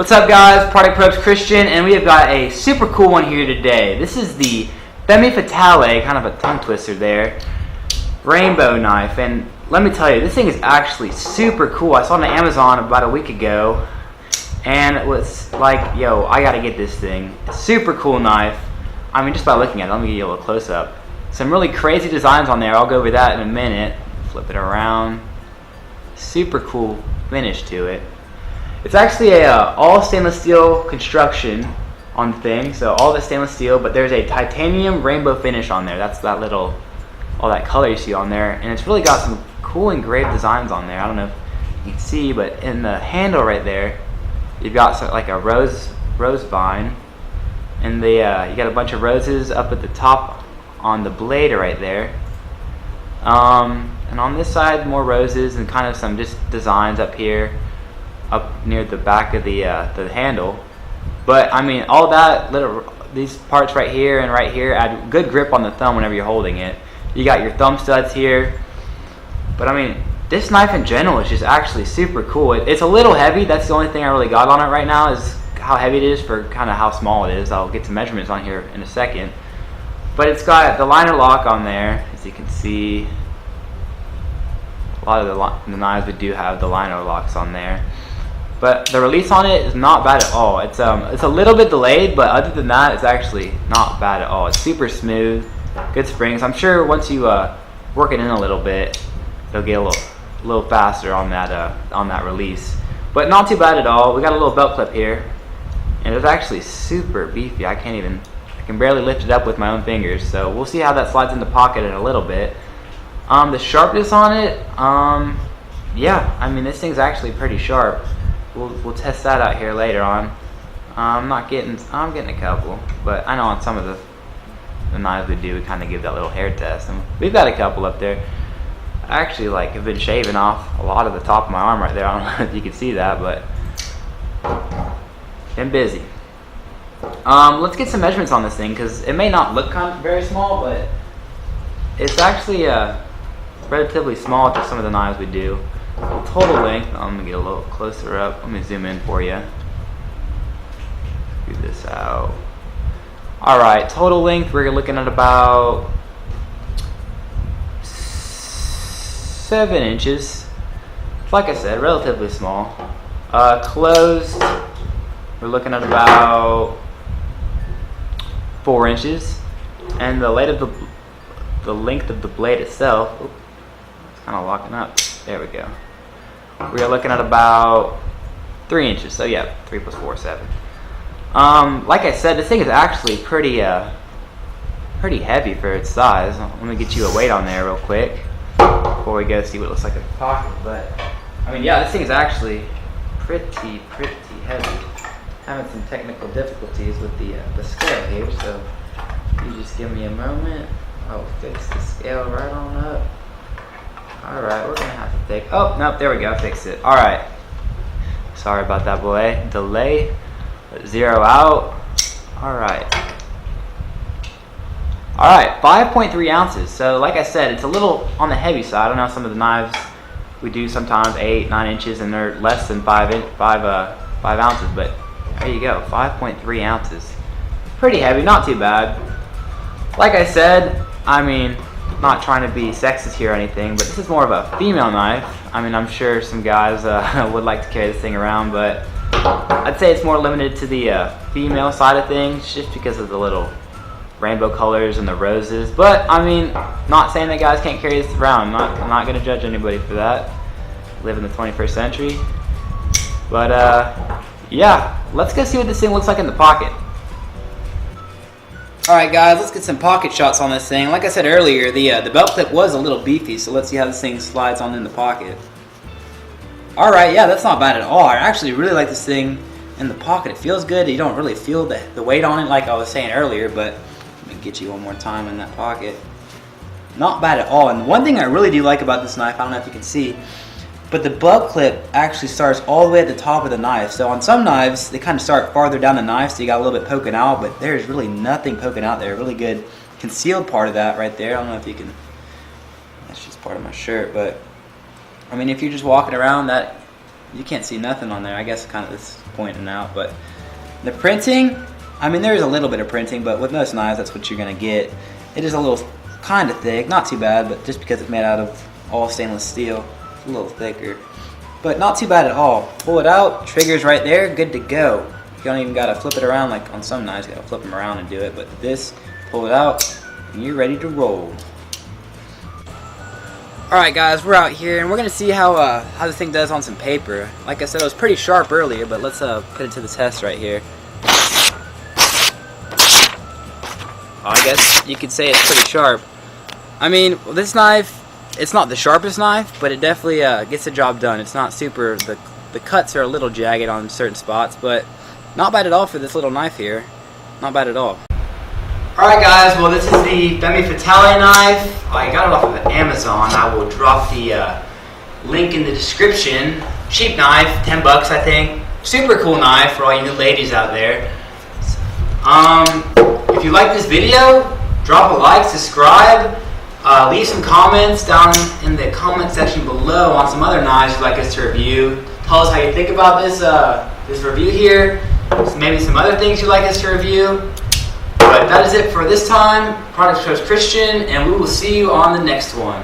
What's up, guys? Product Probes Christian, and we have got a super cool one here today. This is the Femme Fatale, kind of a tongue twister there, rainbow knife. And let me tell you, this thing is actually super cool. I saw it on Amazon about a week ago, and it was like, yo, I gotta get this thing. Super cool knife. I mean, just by looking at it, let me give you a little close up. Some really crazy designs on there. I'll go over that in a minute. Flip it around. Super cool finish to it. It's actually a all stainless steel construction on the thing, so all the stainless steel, but there's a titanium rainbow finish on there. That's that little, all that color you see on there, and it's really got some cool engraved designs on there. I don't know if you can see, but in the handle right there, you've got like a rose vine, and you got a bunch of roses up at the top on the blade right there. And on this side, more roses and kind of some just designs up here, up near the back of the handle. But I mean, all that these parts right here and right here add good grip on the thumb whenever you're holding it. You got your thumb studs here. But I mean, this knife in general is just actually super cool. It's a little heavy. That's the only thing I really got on it right now, is how heavy it is for kind of how small it is. I'll get some measurements on here in a second. But it's got the liner lock on there, as you can see. A lot of the knives we do have the liner locks on there. But the release on it is not bad at all. It's a little bit delayed, but other than that, it's actually not bad at all. It's super smooth, good springs. I'm sure once you work it in a little bit, it'll get a little faster on that release. But not too bad at all. We got a little belt clip here, and it's actually super beefy. I can barely lift it up with my own fingers. So we'll see how that slides in the pocket in a little bit. The sharpness on it, yeah, I mean, this thing's actually pretty sharp. We'll test that out here later on. I'm getting a couple, but I know on some of the knives we do, we kind of give that little hair test, and we've got a couple up there. I actually have been shaving off a lot of the top of my arm right there. I don't know if you can see that, but been busy. Let's get some measurements on this thing, because it may not look very small, but it's actually relatively small to some of the knives we do. Total length, I'm going to get a little closer up. Let me zoom in for you. Do this out. Alright, total length, we're looking at about 7 inches. Like I said, relatively small. Closed, we're looking at about 4 inches. And the length of the blade itself, it's kind of locking up. There we go. We are looking at about 3 inches. So yeah, 3 plus 4 is 7. Like I said, this thing is actually pretty heavy for its size. Let me get you a weight on there real quick before we go see what it looks like in the pocket. But I mean, yeah, this thing is actually pretty heavy. Having some technical difficulties with the scale here, so you just give me a moment. I'll fix the scale right on up. Alright, we're going to have to take... Oh, nope, there we go. I fixed it. Alright. Sorry about that delay. Let's zero out. Alright. Alright, 5.3 ounces. So, like I said, it's a little on the heavy side. I know some of the knives we do sometimes 8, 9 inches, and they're less than 5 ounces. But there you go, 5.3 ounces. Pretty heavy, not too bad. Like I said, I mean, not trying to be sexist here or anything, but this is more of a female knife. I mean, I'm sure some guys would like to carry this thing around, but I'd say it's more limited to the female side of things, just because of the little rainbow colors and the roses. But I mean, not saying that guys can't carry this around. I'm not going to judge anybody for that. Live in the 21st century. But yeah, let's go see what this thing looks like in the pocket. Alright guys, let's get some pocket shots on this thing. Like I said earlier, the belt clip was a little beefy, so let's see how this thing slides on in the pocket. Alright, yeah, that's not bad at all. I actually really like this thing in the pocket. It feels good. You don't really feel the weight on it like I was saying earlier, but let me get you one more time in that pocket. Not bad at all. And one thing I really do like about this knife, I don't know if you can see, but the belt clip actually starts all the way at the top of the knife. So on some knives, they kind of start farther down the knife, so you got a little bit poking out, but there's really nothing poking out there. Really good concealed part of that right there. I don't know if you can, that's just part of my shirt, but I mean, if you're just walking around, that you can't see nothing on there. I guess kind of this pointing out, but the printing, I mean, there's a little bit of printing, but with most knives, that's what you're gonna get. It is a little kind of thick, not too bad, but just because it's made out of all stainless steel, it's a little thicker, but not too bad at all. Pull it out, trigger's right there, good to go. You don't even gotta flip it around like on some knives, you gotta flip them around and do it, but this, pull it out, and you're ready to roll. Alright guys, we're out here and we're going to see how this thing does on some paper. Like I said, it was pretty sharp earlier, but let's put it to the test right here. I guess you could say it's pretty sharp. I mean, this knife, it's not the sharpest knife, but it definitely gets the job done. It's not super, the cuts are a little jagged on certain spots, but not bad at all for this little knife here. Not bad at all. Alright guys, well this is the Femme Fatale knife. I got it off of Amazon. I will drop the link in the description. Cheap knife, 10 bucks I think. Super cool knife for all you new ladies out there. If you like this video, drop a like, subscribe, leave some comments down in the comment section below on some other knives you'd like us to review. Tell us how you think about this review here. Maybe some other things you'd like us to review. But that is it for this time. Product Probes Christian, and we will see you on the next one.